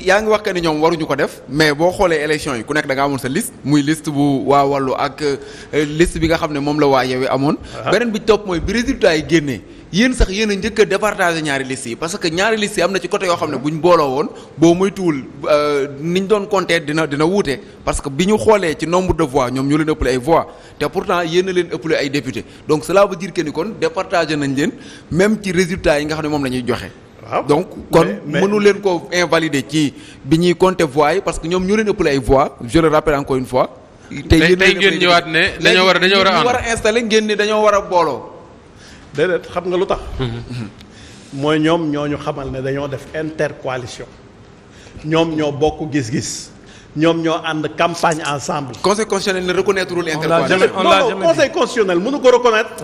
yaa ngi wax que ni ñoom waruñu ko def mais boo xoolee élection yi ku nekk da nga amoon sa liste muy liste bu waa Wallu ak liste bi nga xam ne moom la waa Yewwi amoon. beneen bi topp mooy bi résultat yi génnee yéen sax yéen a njëkk a départager ñaari listes yi parce que ñaari listes yi am na ci côté yoo xam ne buñ booloo woon boo moytuwul niñ doon compter dina wuute parce que bi ñu xoolee ci nombre de voix ñoom ñu leen ëppale ay voix te pourtant yéen a leen ëppale ay députés donc cela veut dire que ni kon départager nañ leen même ci résultats yi nga xam ne moom la ñuy joxe. donc kon mënu leen ko invalider ci bi ñuy compter voix yi parce que ñoom ñu leen ëppale ay voix je le rappelle encore une fois. tey ngeen ñëwaat ne dañoo war a installer ngeen ni dañoo war a booloo. déedéet xam nga lu tax. mooy ñoom ñoo ñu xamal ne dañoo def intercoalition ñoom ñoo bokk gis-gis ñoom ñoo ànd campagne ensemble. conseil constitutionnel ne reconnaître wul intercoalition. non conseil constitutionnel mënu ko reconnaître.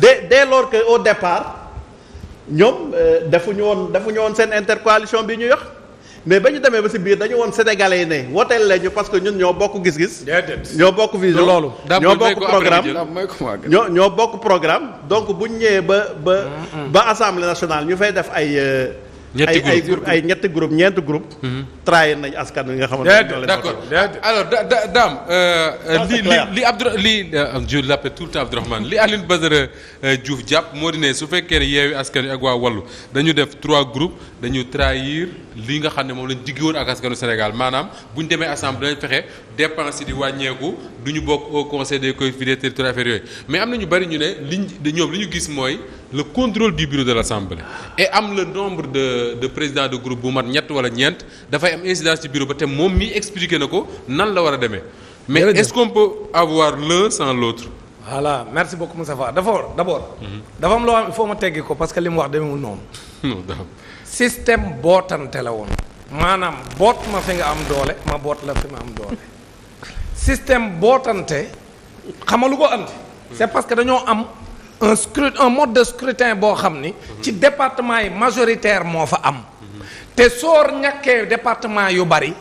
dès lors que au départ ñoom defuñu woon seen intercoalition bi ñu yox mais ba ñu demee ba si biir dañu woon sénégalais yi ne woteel lañu parce que ñun ñoo bokk gis-gis. ñoo bokk vision loolu. ñoo bokk programme ñoo bokk programme donc bu ñu ñëwee ba assemblée nationale ñu fay def ñetti groupe ñeenti groupe. trahir nañ askan wi nga xamante ne ñoo leen. d'accord alors Dame je l'appelle tout le temps Abdourahmane li Alioune Badara Diouf jàpp moo di ne su fekkee ne Yewwi Askan Wi ak waa Wallu dañu def 3 groupes dañu trahir li nga xam ne moom lañ digg woon ak askanu Sénégal maanaam bu ñu demee assemblée dañ fexe dépense yi di wàññeeku du ñu bokk au conseil des collectivités territoriales affaires yooyu mais am na ñu bari ñu ne ñoom li ñu gis mooy le contrôle du bureau de l'Assemblée et am le nombre de présidents de groupe bu mat ñett wala ñeent dafay am incidence ci bureau ba te moom mi expliqué na ko nan la war a demee. mais est-ce qu'on peut avoir l'un sans l'autre. voilà merci beaucoup Moustapha d'abord dafa am loo xam il faut ma teggi ko parce que li mu wax demewul noonu. non système bootante la woon. maanaam boot ma fi nga am doole ma boot la fi ma am doole. système bootante xamalu ko andi. c'est parce que dañoo am un mode de scrutin boo xam ni. ci département yi majoritaire moo fa am. te soor ñàkkee département yu bari.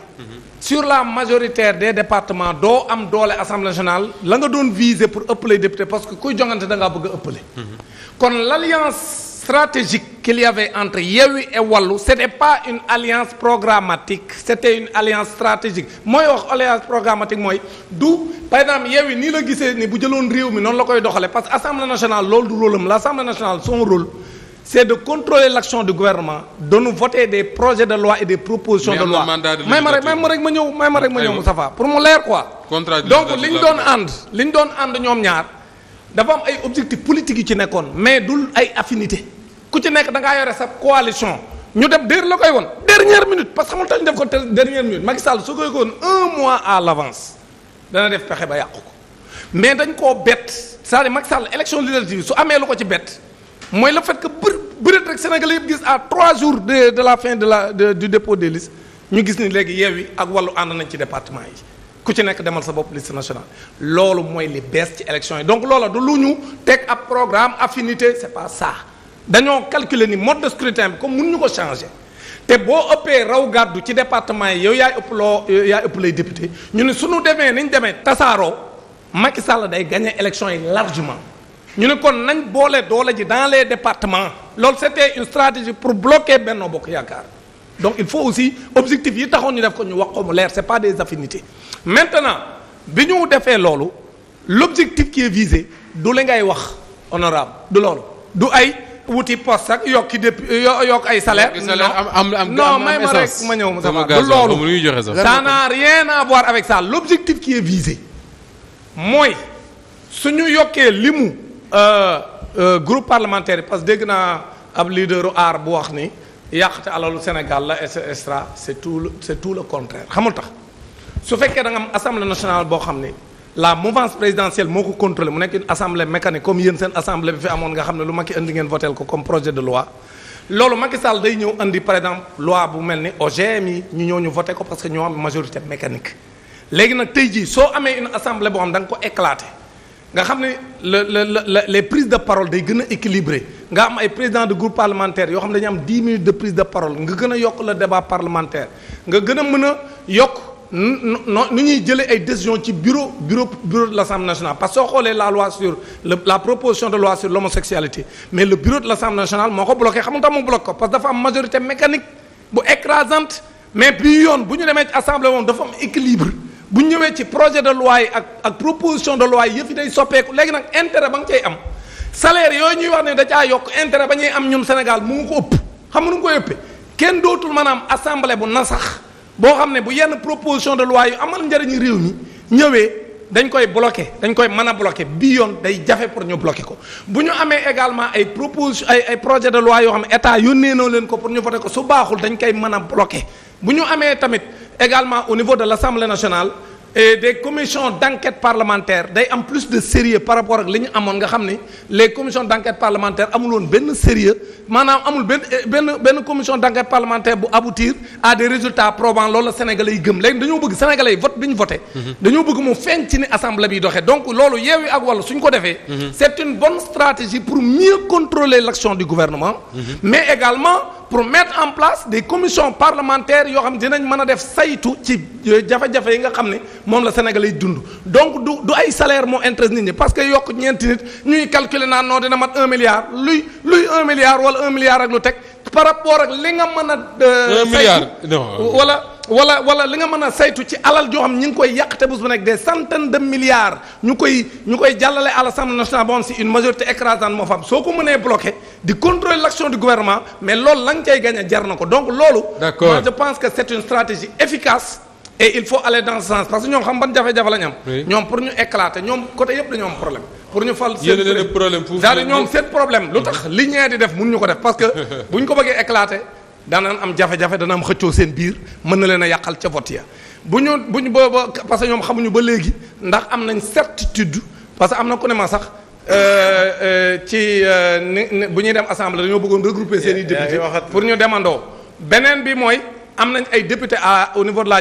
sur la majoritaire des départements doo am doole assemblée nationale la nga doon viser pour ëppale député parce que kuy jongante da ngaa bëgg a ëppale. kon l'alliance stratégique qu'il y avait entre Yewwi et Wallu c'était pas une alliance programmatique c'était une alliance stratégique mooy wax alliance programmatique mooy du par exemple Yewwi nii la gisee ni bu jëloon réew mi noonu la koy doxale parce que assemblée nationale loolu du rôle am l'assemblée nationale son rôle c'est de contrôler l'action du gouvernement de nous voter des projets de loi et des propositions de loi may ma rek ma ñëw Moustapha pour mu leer quoi donc li ñu doon ànd ñoom ñaar dafa am ay objectifs politiques yu ci nekkoon mais dul ay affinité ku ci nekk da ngaa yore sa coalition ñu dem la koy woon dernière minute parce que xamul tax ñu def ko dernière minute Macky Sall su koy woon 1 mois à l'avance dana def pexe ba yàqu ko mais dañ koo bett c'est-à-dire Macky Sall élection législative su amee lu ko ci bett mooy le fait que bëreet rek Sénégal yëpp gis à 3 jours de la fin du dépôt des listes ñu gis ni léegi Yewwi ak Wallu ànd nañ ci département yi ku ci nekk demal sa bopp liste nationale loolu mooy li bees ci élection yi donc loola du lu ñu teg ab programme affinité c'est pas ça dañoo calculer ni mode de scrutin bi comme mënuñu ko changer te boo ëppee raw gàddu ci département yi yow yaay ëpp lay député ñu ne suñu demee niñ demee tasaaroo Macky Sall day gagner élection yi largement ñu ne kon nañ boole doole ji dans les départements loolu c'était une stratégie pour bloquer Benno Bokk Yaakaar donc il faut aussi objectif yi taxoon ñu def ko ñu wax ko mu leer c'est pas des affinités maintenant bi ñu defee loolu l'objectif qui est visé du la ngay wax honorable du loolu du ay wuti poste ak yokk ay salaire non may ma rek ma ñëw sama du loolu ça n'a rien à voir avec ça l'objectif qui est visé mooy suñu yokkee limu groupe parlementaire parce que dégg naa ab leaderu aar bu wax ni yàqte alalu Sénégal la extra c'est tout le contraire xamul tax su fekkee da nga am assemblée nationale boo xam ne la mouvance présidentielle moo ko contrôlé mu nekk une assemblée mécanique comme yéen seen assemblée bi fi amoon nga xam ne lu Macky indi ngeen votel ko comme projet de loi loolu Macky Sall day ñëw indi par exemple loi bu mel ni OGM yi ñu ñëw ñu voté ko parce que ñoo am majorité mécanique léegi nag tey jii soo amee une assemblée boo xam da nga ko éclaté nga xam ne les prises de parole day gën a équilibré nga am ay présidents de groupe parlementaire yoo xam ne dañu am 10 minutes de prise de parole nga gën a yokk le débat parlementaire nga gën a mën a yokk nu ñuy jëlee ay décisions ci bureau de l'Assemblée nationale parce que soo xoolee la loi sur la proposition de loi sur l'homosexualité mais le bureau de l'Assemblée nationale moo ko bloqué xam nga tax mu bloqué ko parce que dafa am majorité mécanique bu écrasante mais bii yoon bu ñu demee ci assemblée moom dafa am équilibre bu ñu ñëwee ci projet de loi yi ak proposition de loi yi yëf yi day soppeeku léegi nag intérêt ba nga cay am salaire yooyu ñuy wax ne da caa yokk intérêt ba ñuy am ñun Sénégal mu ngi ko ëpp xam nga nu ko ëppee kenn dootul maanaam assemblée bu nasax boo xam ne bu yenn proposition de loi yu amal njëriñu réew mi ñëwee dañ koy bloqué dañ koy mën a bloqué bii yoon day jafe pour ñu bloqué ko bu ñu amee également ay proposition ay projet de loi yoo xam ne état yónnee noo leen ko pour ñu voté ko su baaxul dañ koy mën a bloqué bu ñu amee tamit également au niveau de l'Assemblée nationale et des commissions d'enquête parlementaire day am plus de sérieux par rapport ak li ñu amoon nga xam ne les commissions d'enquête parlementaire amul woon benn sérieux maanaam amul benn commission d'enquête parlementaire bu aboutir à des résultats probants loolu la Sénégalais yi gëm léegi dañoo bëgg Sénégalais yi vote bi ñu voté dañoo bëgg mu feeñ ci ni assemblée bi doxee donc loolu Yewwi ak Wallu suñ ko defee c'est une bonne stratégie pour mieux contrôler l'action du gouvernement mais également pour mettre en place des commissions parlementaires yoo xam ne dinañ mën a def saytu ci jafe-jafe yi nga xam ne moom la Sénégalais yi dund donc du ay salaire moo intéresse nit ñi parce que yokk ñeenti nit ñuy calculer naan non dina mat 1 milliard luy 1 milliard wala 1 milliard ak lu teg par rapport ak li nga mën a. 1 milliard non wala li nga mën a saytu ci alal joo xam ñi ngi koy yàq te bés bu nekk des centaines de milliards ñu koy jàllale à l'Assemblée nationale boo xam si une majorité écrasante moo fa am soo ko mënee bloqué di contrôler l'action du gouvernement mais loolu la nga cay gagné jar na ko donc loolu. D'accord. Moi je pense que c'est une stratégie efficace. Et il faut aller dans ce sens parce que ñoom xam ban jafe-jafe la ñu am. ñoom pour ñu éclater ñoom côté yëpp dañoo am problème. pour ñu fal seen problème c'est-à-dire ñoom seen problème lu tax li ñee di def mënuñu ko def parce que bu ñu ko bëggee éclater danaan am jafe-jafe dana am xëccoo seen biir mën na leen a yàqal ca vote ya bu ñu booba parce que ñoom xamuñu ba léegi ndax am nañ certitude parce que am na ku ne ma sax ci bu ñuy dem assemblée dañoo bëggoon regrouper seen i député pour ñu demandoo beneen bi mooy am nañ ay député au niveau de la